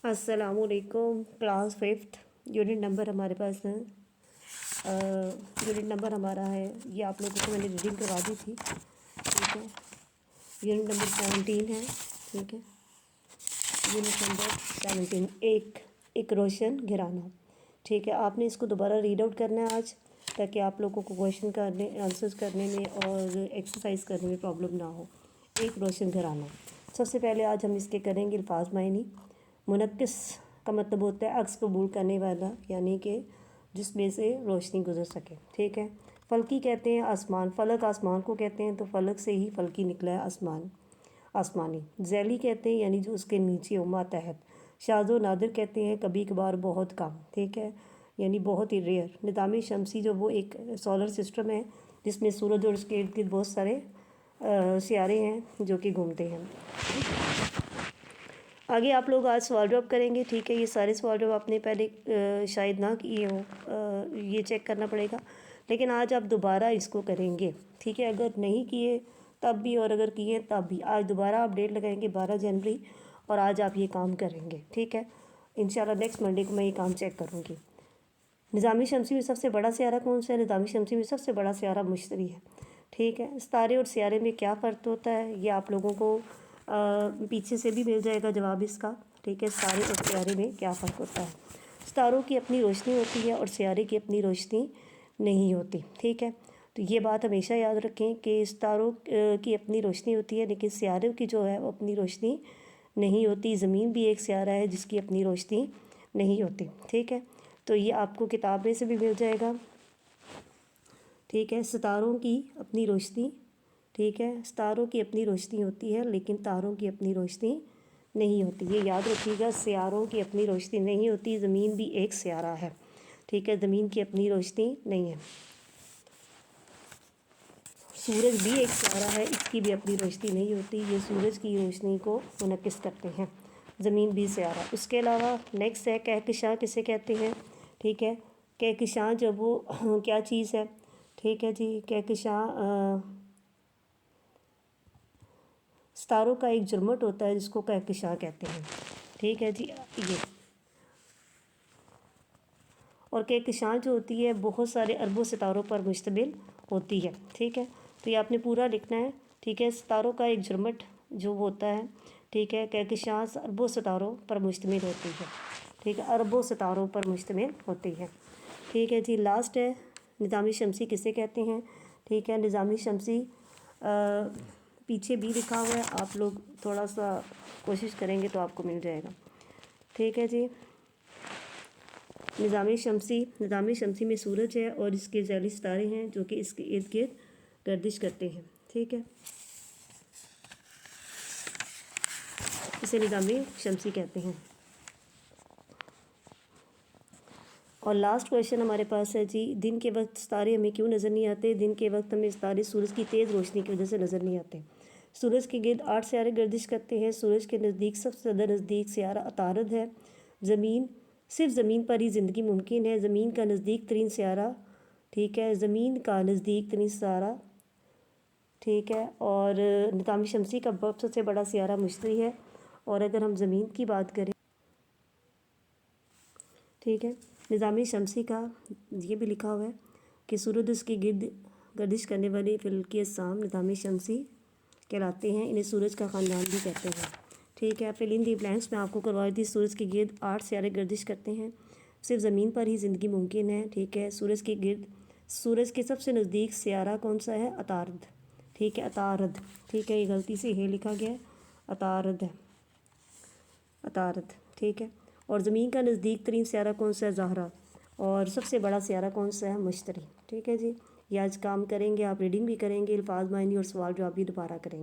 अस्सलाम वालेकुम। Class 5th unit number हमारे पास है। यूनिट नंबर हमारा है, ये आप लोगों को मैंने रीडिंग करवा दी थी। ठीक है, यूनिट नंबर 17 है। ठीक है, यूनिट नंबर 17 एक रोशन घराना। ठीक है, आपने इसको दोबारा रीड आउट करना है आज, ताकि आप लोगों को क्वेश्चन करने आंसर्स करने में और एक्सरसाइज करने में प्रॉब्लम ना हो। एक रोशन घराना। सबसे पहले आज हम इसके करेंगे अल्फाज मायनी। मुनक्किस का मतलब होता है अक्स कबूल करने वाला, यानी कि जिसमें से रोशनी गुजर सके। ठीक है, फलकी कहते हैं आसमान, फलक आसमान को कहते हैं, तो फलक से ही फलकी निकला है आसमान, आसमानी। जैली कहते हैं यानी जो उसके नीचे हो, मातहत। शाज़ो नादिर कहते हैं कभी कभार, बहुत कम। ठीक है, यानी बहुत ही रेयर। निज़ाम शमसी जो वो एक सोलर सिस्टम है जिसमें सूरज और उसके इर्द गिर्द बहुत सारे सियारे हैं जो कि घूमते हैं। आगे आप लोग आज सवाल जवाब करेंगे। ठीक है, ये सारे सवाल जवाब आपने पहले शायद ना किए हो, ये चेक करना पड़ेगा, लेकिन आज आप दोबारा इसको करेंगे। ठीक है, अगर नहीं किए तब भी और अगर किए तब भी, आज दोबारा आप डेट लगाएंगे 12 जनवरी और आज आप ये काम करेंगे। ठीक है, इंशाल्लाह नेक्स्ट मंडे को मैं ये काम चेक करूँगी। निज़ामी शमसी में सबसे बड़ा सियारा कौन सा है? निज़ामी शमसी में सबसे बड़ा सियारा मुश्तरी है। ठीक है, सितारे और सियारे में क्या फ़र्क होता है ये आप लोगों को पीछे से भी मिल जाएगा जवाब इसका। ठीक है, सितारे और सियारे में क्या फ़र्क होता है। सितारों की अपनी रोशनी होती है और सियारे की अपनी रोशनी नहीं होती। ठीक है, तो ये बात हमेशा याद रखें कि सितारों की अपनी रोशनी होती है, लेकिन सियारों की जो है वो अपनी रोशनी नहीं होती। ज़मीन भी एक सियारा है जिसकी अपनी रोशनी नहीं होती। ठीक है, तो ये आपको किताब में से भी मिल जाएगा। ठीक है, सितारों की अपनी रोशनी, ठीक है, सितारों की अपनी रोशनी होती है लेकिन तारों की अपनी रोशनी नहीं होती। ये याद रखिएगा, सियारों की अपनी रोशनी नहीं होती। ज़मीन भी एक सियारा है। ठीक है, ज़मीन की अपनी रोशनी नहीं है। सूरज भी एक सियारा है, इसकी भी अपनी रोशनी नहीं होती। ये सूरज की रोशनी को मुनक्किस करते हैं। ज़मीन भी सियारा। उसके अलावा नेक्स्ट है कहकशां किसे कहते हैं? ठीक है, कहकशां जब वो क्या चीज़ है? ठीक है जी, कहकशां सितारों का एक जुर्मट होता है जिसको कहकशां कहते हैं। ठीक है जी, ये और कहकशां जो होती है बहुत सारे अरबों सितारों पर मुश्तमिल होती है। ठीक है, तो ये आपने पूरा लिखना है। ठीक है, सितारों का एक जुर्मट जो होता है, ठीक है, कहकशां अरबों सितारों पर मुश्तमिल होती है। ठीक है, अरबों सितारों पर मुश्तमिल होती है। ठीक है जी, लास्ट है निज़ामी शमसी किसे कहते हैं? ठीक है, निज़ामी शमसी पीछे भी लिखा हुआ है, आप लोग थोड़ा सा कोशिश करेंगे तो आपको मिल जाएगा। ठीक है जी, निज़ामी शमसी में सूरज है और इसके जैली सितारे हैं जो कि इसके इर्द गिर्द गर्दिश करते हैं। ठीक है, इसे निज़ामी शमसी कहते हैं। और लास्ट क्वेश्चन हमारे पास है जी, दिन के वक्त सितारे हमें क्यों नज़र नहीं आते? दिन के वक्त हमें सितारे सूरज की तेज़ रोशनी की वजह से नज़र नहीं आते। सूरज के गिर्द 8 सियारे गर्दिश करते हैं। सूरज के नज़दीक सबसे ज़्यादा नज़दीक सियारा अतारद है। सिर्फ ज़मीन पर ही ज़िंदगी मुमकिन है। ज़मीन का नज़दीक तरीन सियारा, ठीक है, ज़मीन का नज़दीक तरीन सियारा, ठीक है, और निज़ाम शमसी का सबसे बड़ा सियारा मुश्तरी है। और अगर हम ज़मीन की बात करें, ठीक है, निज़ामी शमसी का ये भी लिखा हुआ है कि सूरज उसके गिर्द गर्दिश करने वाले फलकी साम निज़ामी शमसी कहलाते हैं। इन्हें सूरज का ख़ानदान भी कहते हैं। ठीक है, फिल इन दी ब्लैंक्स में आपको करवा दी। सूरज के गिर्द 8 सियारे गर्दिश करते हैं। सिर्फ ज़मीन पर ही ज़िंदगी मुमकिन है। ठीक है, सूरज के गिर्द, सूरज के सबसे नज़दीक सियारा कौन सा है? अतारद। ठीक है, अतारद। ठीक है, ये गलती से है लिखा गया है, अतारद है, अतारद। ठीक है, और ज़मीन का नज़दीक तरीन सियारा कौन सा है? ज़हरा। और सबसे बड़ा सियारा कौन सा है? मुश्तरी। ठीक है जी, ये आज काम करेंगे, आप रीडिंग भी करेंगे, अल्फाज मायनी और सवाल जवाब भी दोबारा करेंगे।